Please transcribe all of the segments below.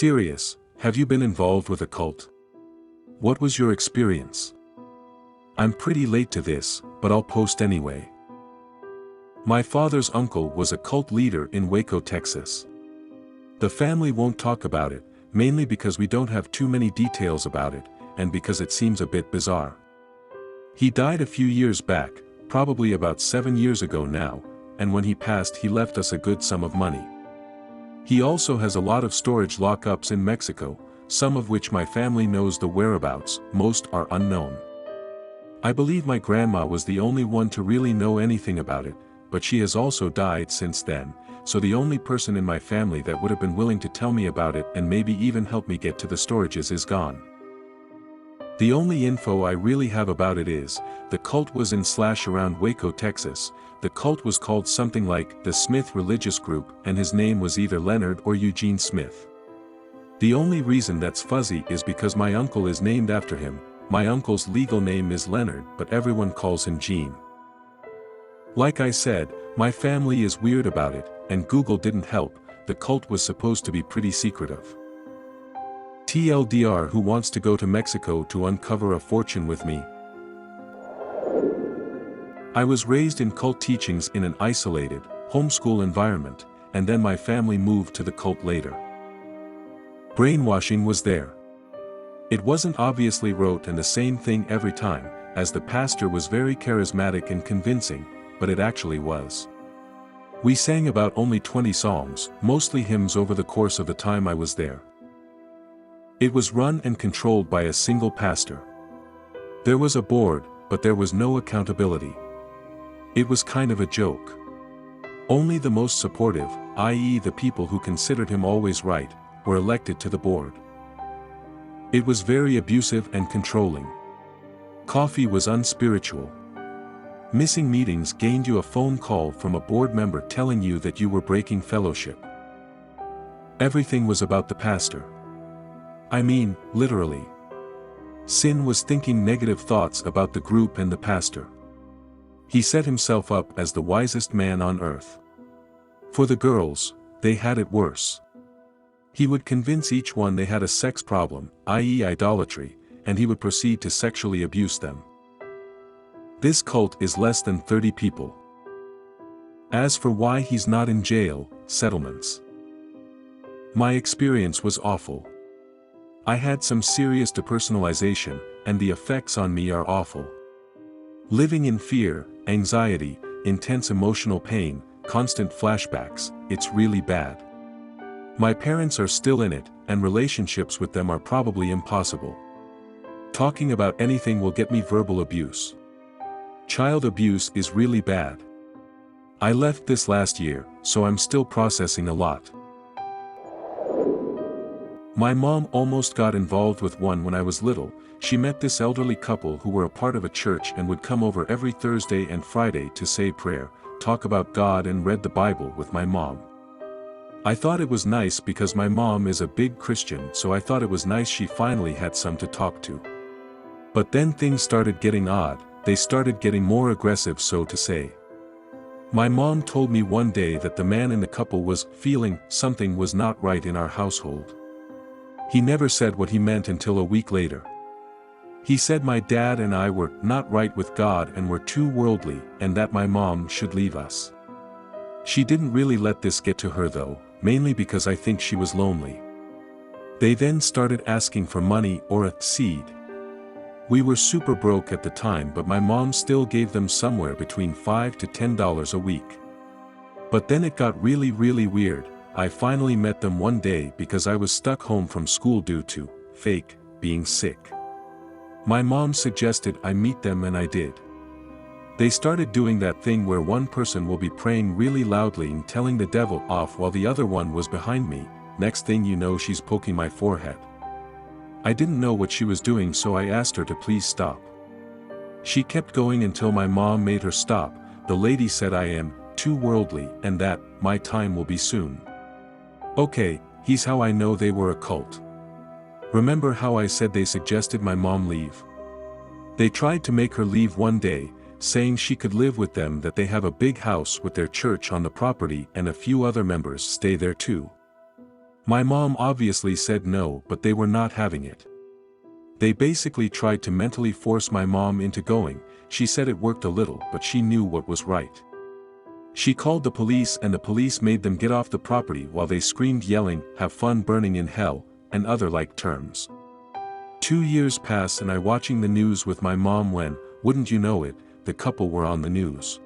Serious, have you been involved with a cult? What was your experience? I'm pretty late to this, but I'll post anyway. My father's uncle was a cult leader in Waco, Texas. The family won't talk about it, mainly because we don't have too many details about it, and because it seems a bit bizarre. He died a few years back, probably about 7 years ago now, and when he passed he left us a good sum of money. He also has a lot of storage lockups in Mexico, some of which my family knows the whereabouts, most are unknown. I believe my grandma was the only one to really know anything about it, but she has also died since then, so the only person in my family that would have been willing to tell me about it and maybe even help me get to the storages is gone. The only info I really have about it is, the cult was in/around Waco, Texas. The cult was called something like the Smith Religious Group, and his name was either Leonard or Eugene Smith. The only reason that's fuzzy is because my uncle is named after him. My uncle's legal name is Leonard, but everyone calls him Gene. Like I said, my family is weird about it, and Google didn't help. The cult was supposed to be pretty secretive. TLDR, who wants to go to Mexico to uncover a fortune with me? I was raised in cult teachings in an isolated, homeschool environment, and then my family moved to the cult later. Brainwashing was there. It wasn't obviously rote and the same thing every time, as the pastor was very charismatic and convincing, but it actually was. We sang about only 20 songs, mostly hymns over the course of the time I was there. It was run and controlled by a single pastor. There was a board, but there was no accountability. It was kind of a joke. Only the most supportive, i.e. the people who considered him always right, were elected to the board. It was very abusive and controlling. Coffee was unspiritual. Missing meetings gained you a phone call from a board member telling you that you were breaking fellowship. Everything was about the pastor. I mean, literally. Sin was thinking negative thoughts about the group and the pastor. He set himself up as the wisest man on earth. For the girls, they had it worse. He would convince each one they had a sex problem, i.e. idolatry, and he would proceed to sexually abuse them. This cult is less than 30 people. As for why he's not in jail, settlements. My experience was awful. I had some serious depersonalization, and the effects on me are awful. Living in fear, anxiety, intense emotional pain, constant flashbacks, it's really bad. My parents are still in it, and relationships with them are probably impossible. Talking about anything will get me verbal abuse. Child abuse is really bad. I left this last year, so I'm still processing a lot. My mom almost got involved with one when I was little. She met this elderly couple who were a part of a church and would come over every Thursday and Friday to say prayer, talk about God and read the Bible with my mom. I thought it was nice because my mom is a big Christian, so I thought it was nice she finally had some to talk to. But then things started getting odd, they started getting more aggressive, so to say. My mom told me one day that the man in the couple was feeling something was not right in our household. He never said what he meant until a week later. He said my dad and I were not right with God and were too worldly, and that my mom should leave us. She didn't really let this get to her though, mainly because I think she was lonely. They then started asking for money or a seed. We were super broke at the time, but my mom still gave them somewhere between $5 to $10 a week. But then it got really weird. I finally met them one day because I was stuck home from school due to fake being sick. My mom suggested I meet them, and I did. They started doing that thing where one person will be praying really loudly and telling the devil off while the other one was behind me. Next thing you know, she's poking my forehead. I didn't know what she was doing, so I asked her to please stop. She kept going until my mom made her stop. The lady said I am too worldly and that my time will be soon. Okay, here's how I know they were a cult. Remember how I said they suggested my mom leave? They tried to make her leave one day, saying she could live with them, that they have a big house with their church on the property and a few other members stay there too. My mom obviously said no, but they were not having it. They basically tried to mentally force my mom into going. She said it worked a little, but she knew what was right. She called the police and the police made them get off the property while they screamed yelling, "Have fun burning in hell," and other like terms. 2 years pass and I watching the news with my mom when, wouldn't you know it, the couple were on the news.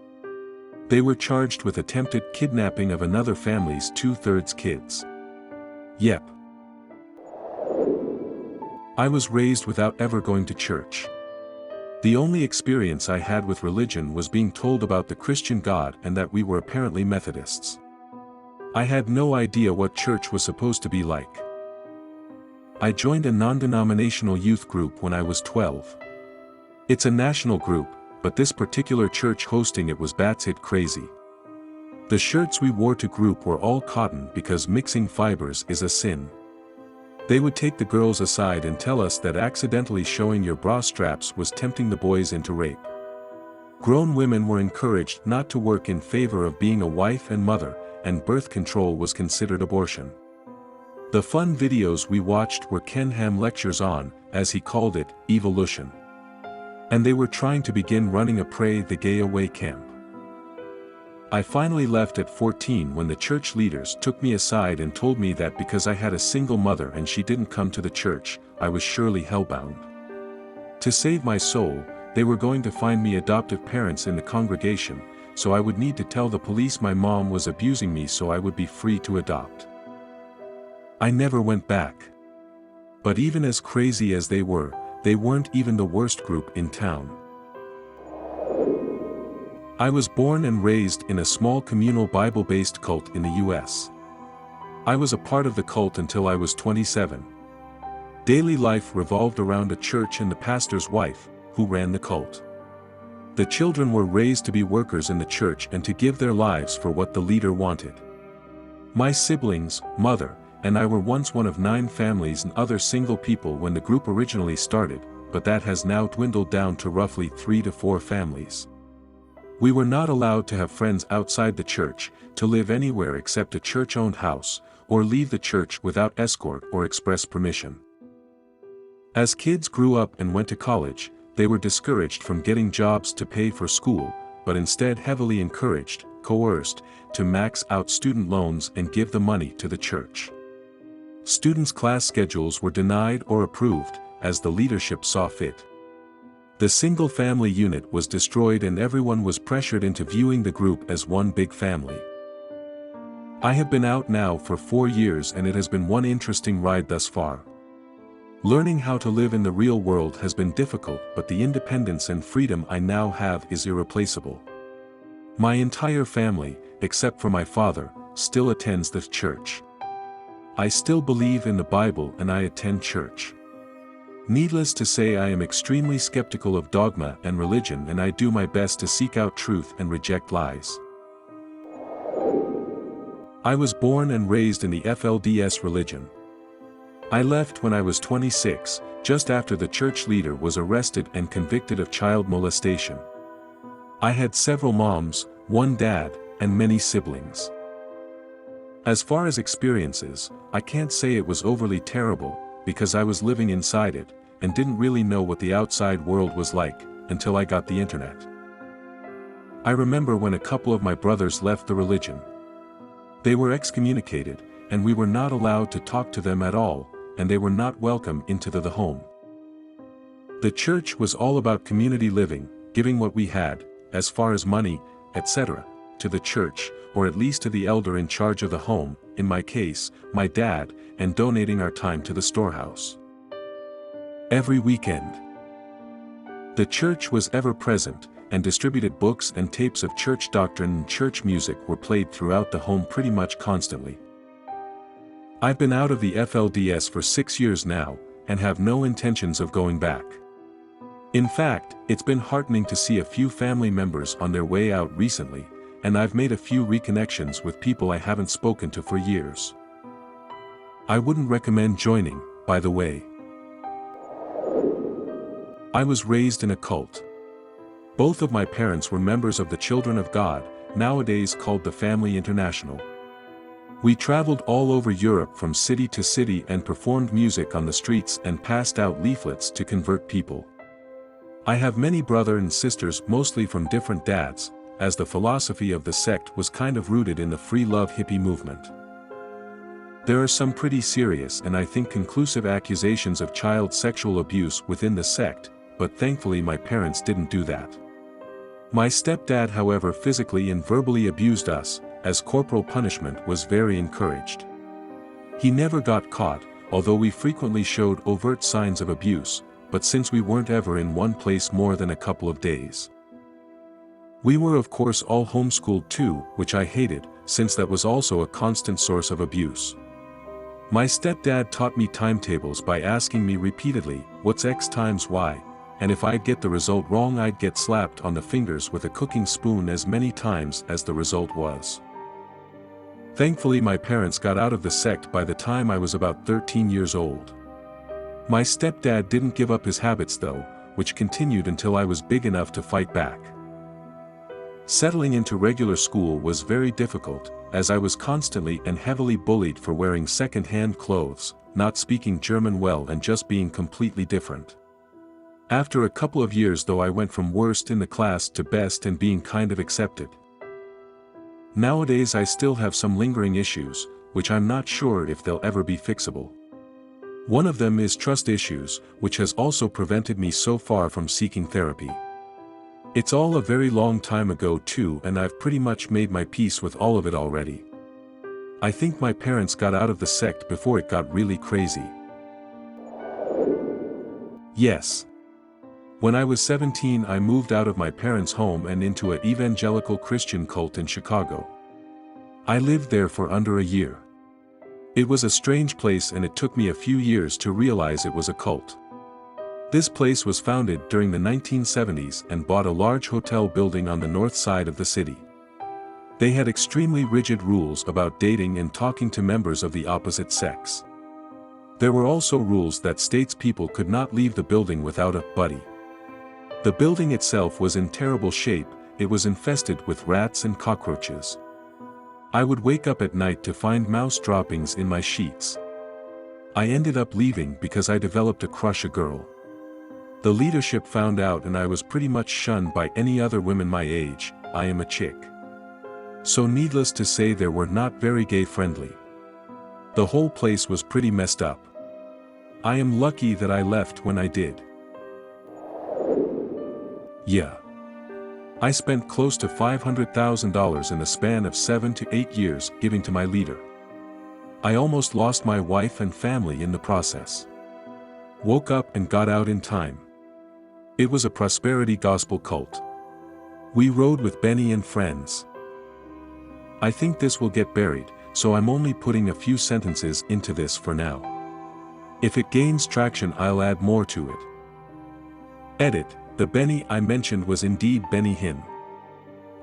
They were charged with attempted kidnapping of another family's 2/3 kids. Yep. I was raised without ever going to church. The only experience I had with religion was being told about the Christian God and that we were apparently Methodists. I had no idea what church was supposed to be like. I joined a non-denominational youth group when I was 12. It's a national group, but this particular church hosting it was batshit crazy. The shirts we wore to group were all cotton because mixing fibers is a sin. They would take the girls aside and tell us that accidentally showing your bra straps was tempting the boys into rape. Grown women were encouraged not to work in favor of being a wife and mother, and birth control was considered abortion. The fun videos we watched were Ken Ham lectures on, as he called it, evolution. And they were trying to begin running a Pray the Gay Away camp. I finally left at 14 when the church leaders took me aside and told me that because I had a single mother and she didn't come to the church, I was surely hellbound. To save my soul, they were going to find me adoptive parents in the congregation, so I would need to tell the police my mom was abusing me so I would be free to adopt. I never went back. But even as crazy as they weren't even the worst group in town. I was born and raised in a small communal Bible-based cult in the US. I was a part of the cult until I was 27. Daily life revolved around a church and the pastor's wife, who ran the cult. The children were raised to be workers in the church and to give their lives for what the leader wanted. My siblings, mother, and I were once one of 9 families and other single people when the group originally started, but that has now dwindled down to roughly 3 to 4 families. We were not allowed to have friends outside the church, to live anywhere except a church-owned house, or leave the church without escort or express permission. As kids grew up and went to college, they were discouraged from getting jobs to pay for school, but instead heavily encouraged, coerced, to max out student loans and give the money to the church. Students' class schedules were denied or approved, as the leadership saw fit. The single-family unit was destroyed and everyone was pressured into viewing the group as one big family. I have been out now for 4 years and it has been one interesting ride thus far. Learning how to live in the real world has been difficult, but the independence and freedom I now have is irreplaceable. My entire family, except for my father, still attends the church. I still believe in the Bible and I attend church. Needless to say, I am extremely skeptical of dogma and religion and I do my best to seek out truth and reject lies. I was born and raised in the FLDS religion. I left when I was 26, just after the church leader was arrested and convicted of child molestation. I had several moms, 1 dad, and many siblings. As far as experiences, I can't say it was overly terrible, because I was living inside it, and didn't really know what the outside world was like, until I got the internet. I remember when a couple of my brothers left the religion. They were excommunicated, and we were not allowed to talk to them at all, and they were not welcome into the home. The church was all about community living, giving what we had, as far as money, etc., to the church, or at least to the elder in charge of the home, in my case, my dad, and donating our time to the storehouse. Every weekend, the church was ever present, and distributed books and tapes of church doctrine and church music were played throughout the home pretty much constantly. I've been out of the FLDS for 6 years now, and have no intentions of going back. In fact, it's been heartening to see a few family members on their way out recently, and I've made a few reconnections with people I haven't spoken to for years. I wouldn't recommend joining, by the way. I was raised in a cult. Both of my parents were members of the Children of God, nowadays called the Family International. We traveled all over Europe from city to city and performed music on the streets and passed out leaflets to convert people. I have many brothers and sisters, mostly from different dads, as the philosophy of the sect was kind of rooted in the free love hippie movement. There are some pretty serious and I think conclusive accusations of child sexual abuse within the sect, but thankfully my parents didn't do that. My stepdad, however, physically and verbally abused us, as corporal punishment was very encouraged. He never got caught, although we frequently showed overt signs of abuse, but since we weren't ever in one place more than a couple of days. We were of course all homeschooled too, which I hated, since that was also a constant source of abuse. My stepdad taught me timetables by asking me repeatedly, "What's X times Y?" And if I'd get the result wrong I'd get slapped on the fingers with a cooking spoon as many times as the result was. Thankfully my parents got out of the sect by the time I was about 13 years old. My stepdad didn't give up his habits though, which continued until I was big enough to fight back. Settling into regular school was very difficult, as I was constantly and heavily bullied for wearing second-hand clothes, not speaking German well and just being completely different. After a couple of years though I went from worst in the class to best and being kind of accepted. Nowadays I still have some lingering issues, which I'm not sure if they'll ever be fixable. One of them is trust issues, which has also prevented me so far from seeking therapy. It's all a very long time ago too and I've pretty much made my peace with all of it already. I think my parents got out of the sect before it got really crazy. Yes. When I was 17 I moved out of my parents' home and into an evangelical Christian cult in Chicago. I lived there for under a year. It was a strange place and it took me a few years to realize it was a cult. This place was founded during the 1970s and bought a large hotel building on the north side of the city. They had extremely rigid rules about dating and talking to members of the opposite sex. There were also rules that states people could not leave the building without a buddy. The building itself was in terrible shape, it was infested with rats and cockroaches. I would wake up at night to find mouse droppings in my sheets. I ended up leaving because I developed a crush on a girl. The leadership found out and I was pretty much shunned by any other women my age. I am a chick. So needless to say they were not very gay friendly. The whole place was pretty messed up. I am lucky that I left when I did. Yeah. I spent close to $500,000 in the span of 7 to 8 years giving to my leader. I almost lost my wife and family in the process. Woke up and got out in time. It was a prosperity gospel cult. We rode with Benny and friends. I think this will get buried, so I'm only putting a few sentences into this for now. If it gains traction I'll add more to it. Edit, the Benny I mentioned was indeed Benny Hinn.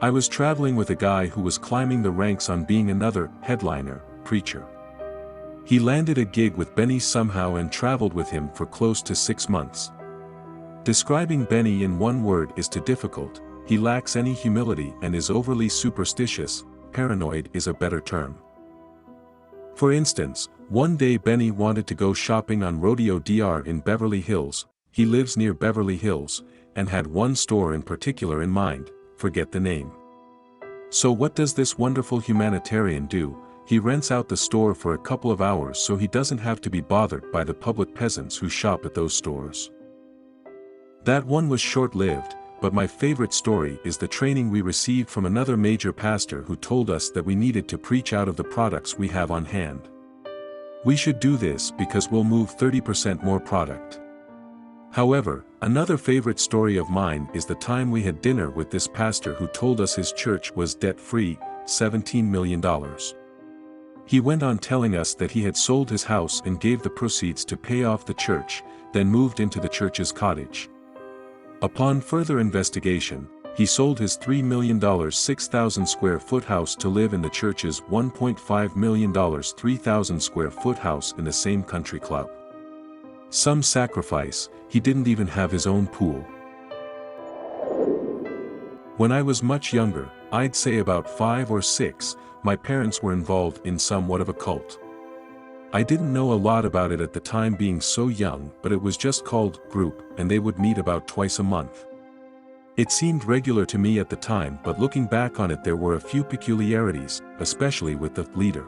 I was traveling with a guy who was climbing the ranks on being another headliner, preacher. He landed a gig with Benny somehow and traveled with him for close to 6 months. Describing Benny in one word is too difficult. He lacks any humility and is overly superstitious. Paranoid is a better term. For instance, one day Benny wanted to go shopping on Rodeo Dr. in Beverly Hills. He lives near Beverly Hills, and had one store in particular in mind, forget the name. So what does this wonderful humanitarian do? He rents out the store for a couple of hours so he doesn't have to be bothered by the public peasants who shop at those stores. That one was short-lived, but my favorite story is the training we received from another major pastor who told us that we needed to preach out of the products we have on hand. We should do this because we'll move 30% more product. However, another favorite story of mine is the time we had dinner with this pastor who told us his church was debt-free, $17 million. He went on telling us that he had sold his house and gave the proceeds to pay off the church, then moved into the church's cottage. Upon further investigation, he sold his $3 million 6,000 square foot house to live in the church's $1.5 million 3,000 square foot house in the same country club. Some sacrifice, he didn't even have his own pool. When I was much younger, I'd say about 5 or 6, my parents were involved in somewhat of a cult. I didn't know a lot about it at the time being so young, but it was just called group, and they would meet about twice a month. It seemed regular to me at the time, but looking back on it there were a few peculiarities, especially with the leader.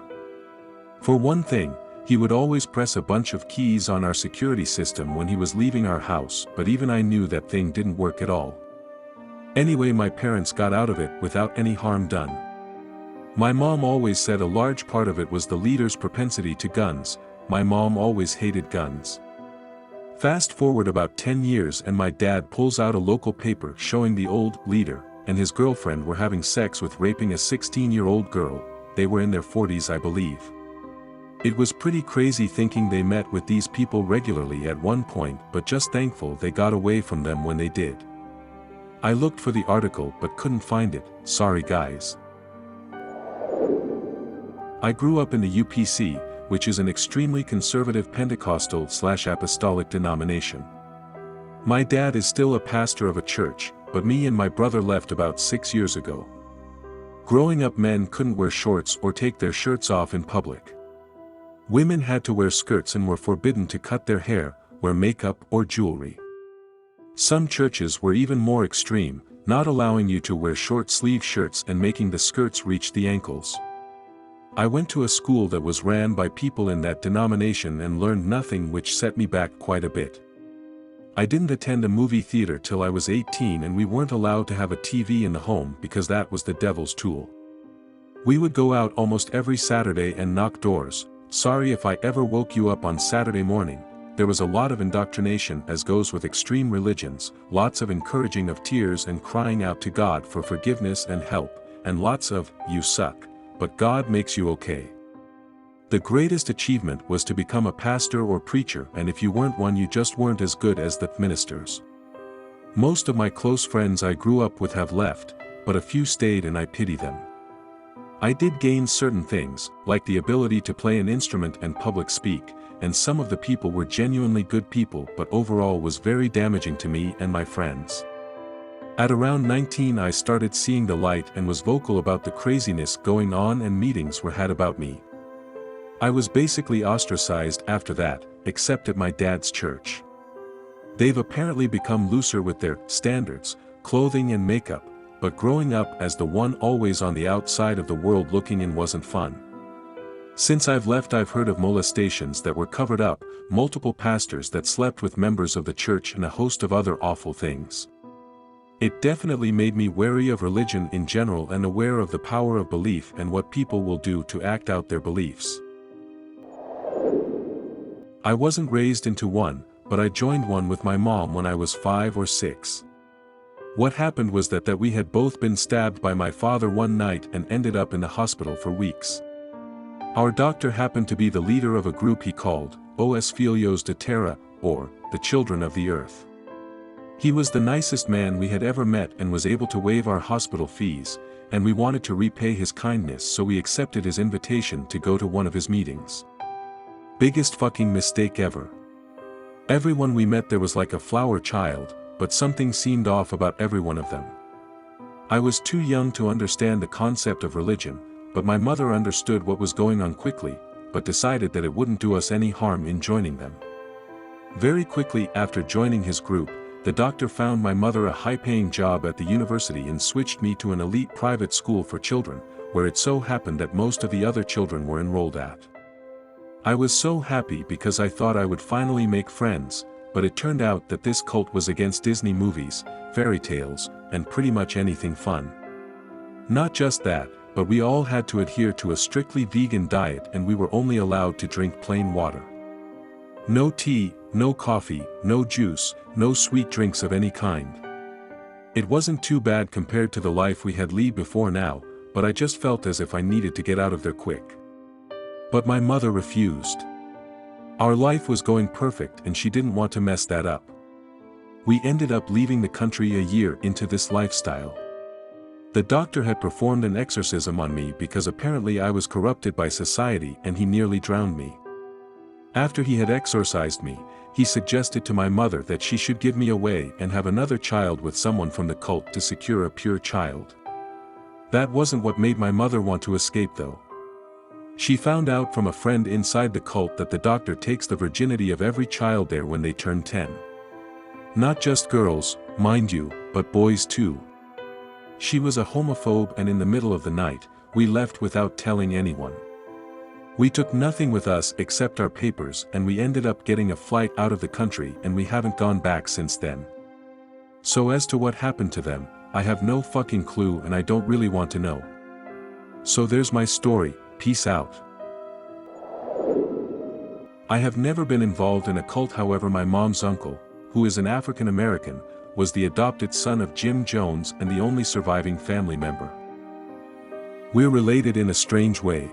For one thing, he would always press a bunch of keys on our security system when he was leaving our house, but even I knew that thing didn't work at all. Anyway, my parents got out of it without any harm done. My mom always said a large part of it was the leader's propensity to guns. My mom always hated guns. Fast forward about 10 years and my dad pulls out a local paper showing the old leader and his girlfriend were having sex with raping a 16-year-old girl. They were in their 40s, I believe. It was pretty crazy thinking they met with these people regularly at one point, but just thankful they got away from them when they did. I looked for the article but couldn't find it. Sorry guys. I grew up in the UPC, which is an extremely conservative Pentecostal/apostolic denomination. My dad is still a pastor of a church, but me and my brother left about 6 years ago. Growing up, men couldn't wear shorts or take their shirts off in public. Women had to wear skirts and were forbidden to cut their hair, wear makeup or jewelry. Some churches were even more extreme, not allowing you to wear short-sleeve shirts and making the skirts reach the ankles. I went to a school that was ran by people in that denomination and learned nothing, which set me back quite a bit. I didn't attend a movie theater till I was 18, and we weren't allowed to have a TV in the home because that was the devil's tool. We would go out almost every Saturday and knock doors. Sorry if I ever woke you up on Saturday morning. There was a lot of indoctrination, as goes with extreme religions, lots of encouraging of tears and crying out to God for forgiveness and help, and lots of, "You suck, but God makes you okay." The greatest achievement was to become a pastor or preacher, and if you weren't one, you just weren't as good as the ministers. Most of my close friends I grew up with have left, but a few stayed and I pity them. I did gain certain things, like the ability to play an instrument and public speak, and some of the people were genuinely good people, but overall was very damaging to me and my friends. At around 19 I started seeing the light and was vocal about the craziness going on, and meetings were had about me. I was basically ostracized after that, except at my dad's church. They've apparently become looser with their standards, clothing and makeup, but growing up as the one always on the outside of the world looking in wasn't fun. Since I've left, I've heard of molestations that were covered up, multiple pastors that slept with members of the church, and a host of other awful things. It definitely made me wary of religion in general and aware of the power of belief and what people will do to act out their beliefs. I wasn't raised into one, but I joined one with my mom when I was 5 or 6. What happened was that we had both been stabbed by my father one night and ended up in the hospital for weeks. Our doctor happened to be the leader of a group he called Os Filhos de Terra, or the Children of the Earth. He was the nicest man we had ever met and was able to waive our hospital fees, and we wanted to repay his kindness, so we accepted his invitation to go to one of his meetings. Biggest fucking mistake ever. Everyone we met there was like a flower child, but something seemed off about every one of them. I was too young to understand the concept of religion, but my mother understood what was going on quickly, but decided that it wouldn't do us any harm in joining them. Very quickly after joining his group, the doctor found my mother a high-paying job at the university and switched me to an elite private school for children, where it so happened that most of the other children were enrolled at. I was so happy because I thought I would finally make friends, but it turned out that this cult was against Disney movies, fairy tales, and pretty much anything fun. Not just that, but we all had to adhere to a strictly vegan diet, and we were only allowed to drink plain water. No tea, no coffee, no juice, no sweet drinks of any kind. It wasn't too bad compared to the life we had lived before now, but I just felt as if I needed to get out of there quick. But my mother refused. Our life was going perfect and she didn't want to mess that up. We ended up leaving the country a year into this lifestyle. The doctor had performed an exorcism on me because apparently I was corrupted by society, and he nearly drowned me. After he had exorcised me, he suggested to my mother that she should give me away and have another child with someone from the cult to secure a pure child. That wasn't what made my mother want to escape though. She found out from a friend inside the cult that the doctor takes the virginity of every child there when they turn 10. Not just girls, mind you, but boys too. She was a homophobe, and in the middle of the night, we left without telling anyone. We took nothing with us except our papers, and we ended up getting a flight out of the country, and we haven't gone back since then. So as to what happened to them, I have no fucking clue, and I don't really want to know. So there's my story, peace out. I have never been involved in a cult. However, my mom's uncle, who is an African American, was the adopted son of Jim Jones and the only surviving family member. We're related in a strange way.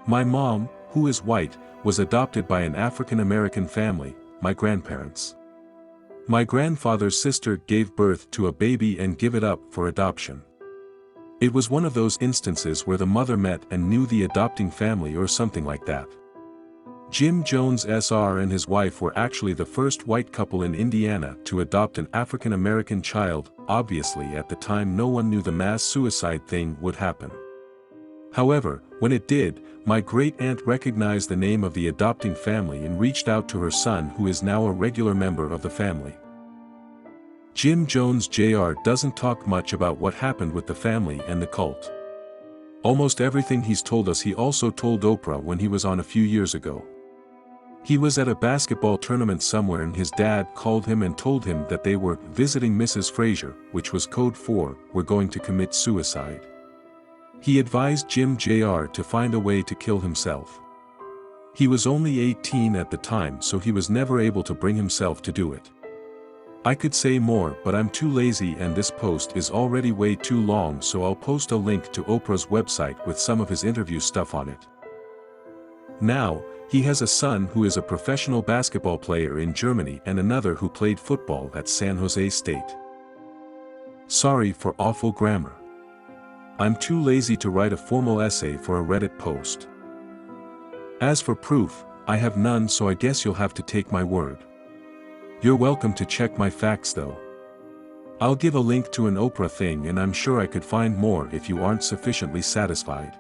My mom, who is white, was adopted by an African American family, my grandparents. My grandfather's sister gave birth to a baby and gave it up for adoption. It was one of those instances where the mother met and knew the adopting family or something like that. Jim Jones Sr. and his wife were actually the first white couple in Indiana to adopt an African American child. Obviously at the time no one knew the mass suicide thing would happen. However, when it did, my great-aunt recognized the name of the adopting family and reached out to her son, who is now a regular member of the family. Jim Jones Jr. doesn't talk much about what happened with the family and the cult. Almost everything he's told us he also told Oprah when he was on a few years ago. He was at a basketball tournament somewhere and his dad called him and told him that they were visiting Mrs. Frazier, which was code for, "We're going to commit suicide." He advised Jim Jr. to find a way to kill himself. He was only 18 at the time, so he was never able to bring himself to do it. I could say more, but I'm too lazy, and this post is already way too long, so I'll post a link to Oprah's website with some of his interview stuff on it. Now, he has a son who is a professional basketball player in Germany and another who played football at San Jose State. Sorry for awful grammar. I'm too lazy to write a formal essay for a Reddit post. As for proof, I have none, so I guess you'll have to take my word. You're welcome to check my facts though. I'll give a link to an Oprah thing, and I'm sure I could find more if you aren't sufficiently satisfied.